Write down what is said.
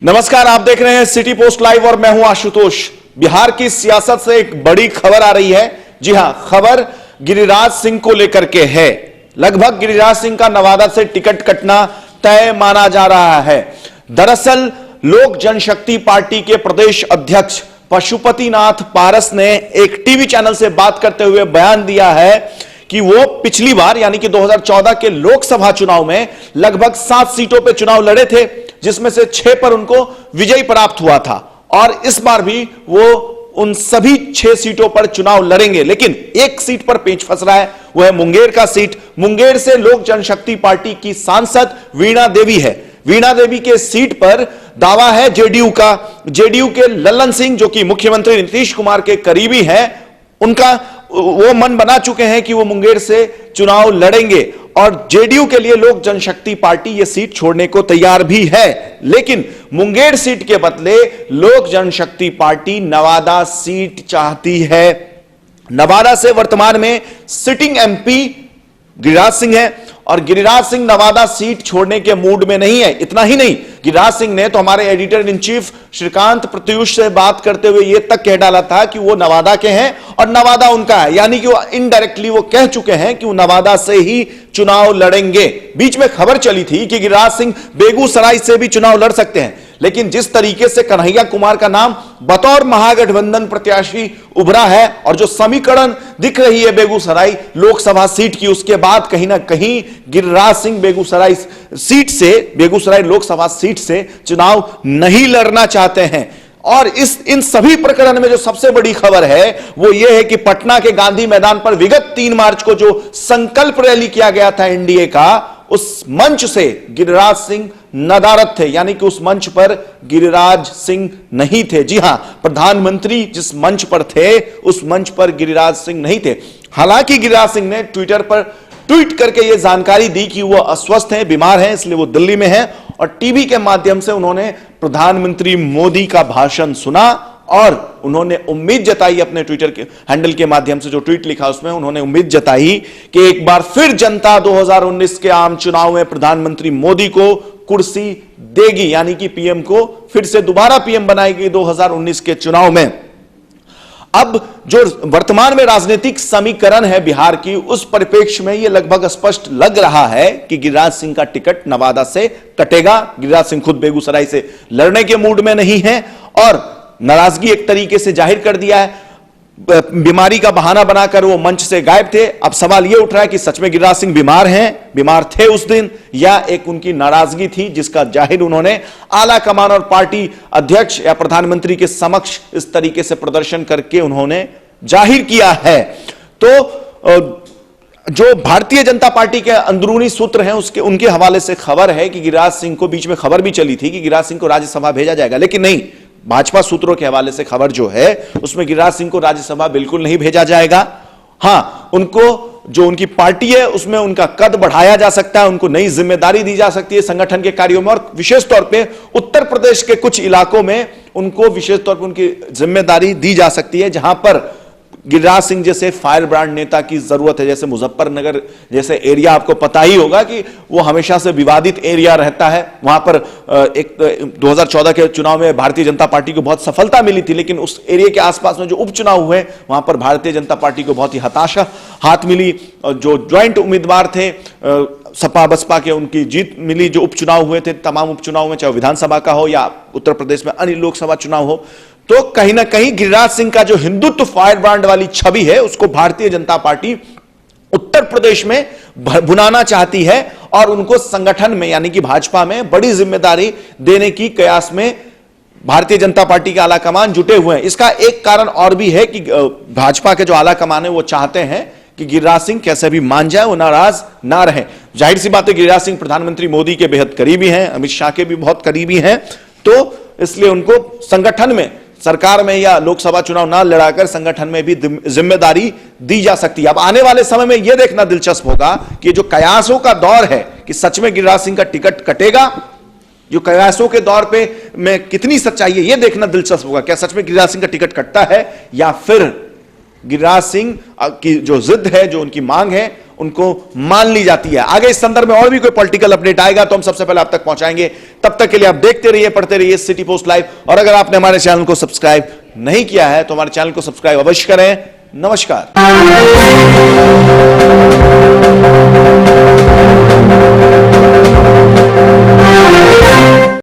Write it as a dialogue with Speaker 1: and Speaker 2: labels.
Speaker 1: नमस्कार, आप देख रहे हैं सिटी पोस्ट लाइव और मैं हूं आशुतोष। बिहार की सियासत से एक बड़ी खबर आ रही है। जी हां, खबर गिरिराज सिंह को लेकर के है। लगभग गिरिराज सिंह का नवादा से टिकट कटना तय माना जा रहा है। दरअसल लोक जनशक्ति पार्टी के प्रदेश अध्यक्ष पशुपतिनाथ पारस ने एक टीवी चैनल से बात करते हुए बयान दिया है कि वो पिछली बार यानी कि 2014 के लोकसभा चुनाव में लगभग 7 सीटों पर चुनाव लड़े थे, जिसमें से 6 पर उनको विजय प्राप्त हुआ था और इस बार भी वो उन सभी 6 सीटों पर चुनाव लड़ेंगे। लेकिन एक सीट पर पेंच फंस रहा है, वो है मुंगेर का सीट। मुंगेर से लोक जनशक्ति पार्टी की सांसद वीणा देवी है। वीणा देवी के सीट पर दावा है जेडीयू का। जेडीयू के लल्लन सिंह, जो कि मुख्यमंत्री नीतीश कुमार के करीबी हैं, उनका वो मन बना चुके हैं कि वो मुंगेर से चुनाव लड़ेंगे और जेडीयू के लिए लोक जनशक्ति पार्टी ये सीट छोड़ने को तैयार भी है। लेकिन मुंगेर सीट के बदले लोक जनशक्ति पार्टी नवादा सीट चाहती है। नवादा से वर्तमान में सिटिंग एमपी गिरिराज सिंह है और गिरिराज सिंह नवादा सीट छोड़ने के मूड में नहीं है। इतना ही नहीं, गिरिराज सिंह ने तो हमारे editor in chief Shrikant Pratyush से बात करते हुए यह तक कह डाला था कि वो नवादा के हैं और नवादा उनका है, यानी कि वो इनडायरेक्टली वो कह चुके हैं कि वो नवादा से ही चुनाव लड़ेंगे। बीच में खबर चली थी कि गिरिराज सिंह बेगूसराय से भी चुनाव लड़ सकते हैं, लेकिन जिस तरीके से कन्हैया कुमार का नाम बतौर महागठबंधन प्रत्याशी उभरा है और जो समीकरण दिख रही है बेगूसराय लोकसभा सीट की, उसके बाद कहीं ना कहीं गिरिराज सिंह बेगूसराय लोकसभा सीट से चुनाव नहीं लड़ना चाहते हैं। और इन सभी प्रकरण में जो सबसे बड़ी खबर है वो ये है कि पटना के गांधी मैदान पर विगत 3 मार्च को जो संकल्प रैली किया गया था एनडीए का, उस मंच से गिरिराज सिंह नदारद थे, यानी कि उस मंच पर गिरिराज सिंह नहीं थे। जी हां, प्रधानमंत्री जिस मंच पर थे उस मंच पर गिरिराज सिंह नहीं थे। हालांकि गिरिराज सिंह ने ट्विटर पर ट्वीट करके यह जानकारी दी कि वो अस्वस्थ हैं, बीमार हैं, इसलिए वो दिल्ली में हैं और टीवी के माध्यम से उन्होंने प्रधानमंत्री मोदी का भाषण सुना और उन्होंने उम्मीद जताई, अपने ट्विटर के हैंडल के माध्यम से जो ट्वीट लिखा उसमें उन्होंने उम्मीद जताई कि एक बार फिर जनता 2019 के आम चुनाव में प्रधानमंत्री मोदी को कुर्सी देगी, यानी कि पीएम को फिर से दोबारा पीएम बनाएगी 2019 के चुनाव में। अब जो वर्तमान में राजनीतिक समीकरण है बिहार की, उस परिप्रेक्ष्य में यह लगभग स्पष्ट लग रहा है कि गिरिराज सिंह का टिकट नवादा से कटेगा। गिरिराज सिंह खुद बेगूसराय से लड़ने के मूड में नहीं है और नाराजगी एक तरीके से जाहिर कर दिया है। बीमारी का बहाना बनाकर वो मंच से गायब थे। अब सवाल ये उठ रहा है कि सच में गिरिराज सिंह बीमार थे उस दिन, या एक उनकी नाराजगी थी जिसका जाहिर उन्होंने आला कमान और पार्टी अध्यक्ष या प्रधानमंत्री के समक्ष इस तरीके से प्रदर्शन करके उन्होंने जाहिर किया है। तो जो भारतीय जनता पार्टी के अंदरूनी सूत्र हैं उनके हवाले से खबर है कि गिरिराज सिंह को, बीच में खबर भी चली थी कि गिरिराज सिंह को राज्यसभा भेजा जाएगा, लेकिन नहीं, भाजपा सूत्रों के हवाले से खबर जो है उसमें गिरिराज सिंह को राज्यसभा बिल्कुल नहीं भेजा जाएगा। हां, उनको जो उनकी पार्टी है उसमें उनका कद बढ़ाया जा सकता है, उनको नई जिम्मेदारी दी जा सकती है संगठन के कार्यों में और विशेष तौर पे उत्तर प्रदेश के कुछ इलाकों में उनको विशेष तौर पर उनकी जिम्मेदारी दी जा सकती है, जहां पर गिरिराज सिंह जैसे फायर ब्रांड नेता की जरूरत है। जैसे मुजफ्फरनगर जैसे एरिया आपको पता ही होगा कि वो हमेशा से विवादित एरिया रहता है। वहां पर 2014 के चुनाव में भारतीय जनता पार्टी को बहुत सफलता मिली थी, लेकिन उस एरिया के आसपास में जो उपचुनाव हुए वहां पर भारतीय जनता पार्टी को बहुत ही हताशा हाथ मिली। जो ज्वाइंट उम्मीदवार थे सपा बसपा के, उनकी जीत मिली। जो उपचुनाव हुए थे तमाम उपचुनाव में, चाहे विधानसभा का हो या उत्तर प्रदेश में अन्य लोकसभा चुनाव हो, तो कहीं ना कहीं गिरिराज सिंह का जो हिंदुत्व फायर ब्रांड वाली छवि है उसको भारतीय जनता पार्टी उत्तर प्रदेश में भुनाना चाहती है और उनको संगठन में यानी कि भाजपा में बड़ी जिम्मेदारी देने की कयास में भारतीय जनता पार्टी के आला कमान जुटे हुए हैं। इसका एक कारण और भी है कि भाजपा के जो आला कमान है वो चाहते हैं कि गिरिराज सिंह कैसे भी मान जाए, वो नाराज ना रहे। जाहिर सी बात है, गिरिराज सिंह प्रधानमंत्री मोदी के बेहद करीबी हैं, अमित शाह के भी बहुत करीबी हैं, तो इसलिए उनको संगठन में, सरकार में या लोकसभा चुनाव ना लड़ाकर संगठन में भी जिम्मेदारी दी जा सकती है। अब आने वाले समय में यह देखना दिलचस्प होगा कि जो कयासों का दौर है कि सच में गिरिराज सिंह का टिकट कटेगा, जो कयासों के दौर पे में कितनी सच्चाई है यह देखना दिलचस्प होगा। क्या सच में गिरिराज सिंह का टिकट कटता है या फिर गिरिराज सिंह की जो जिद है, जो उनकी मांग है, उनको मान ली जाती है। आगे इस संदर्भ में और भी कोई पॉलिटिकल अपडेट आएगा तो हम सबसे पहले आप तक पहुंचाएंगे। तब तक के लिए आप देखते रहिए, पढ़ते रहिए सिटी पोस्ट लाइव। और अगर आपने हमारे चैनल को सब्सक्राइब नहीं किया है तो हमारे चैनल को सब्सक्राइब अवश्य करें। नमस्कार।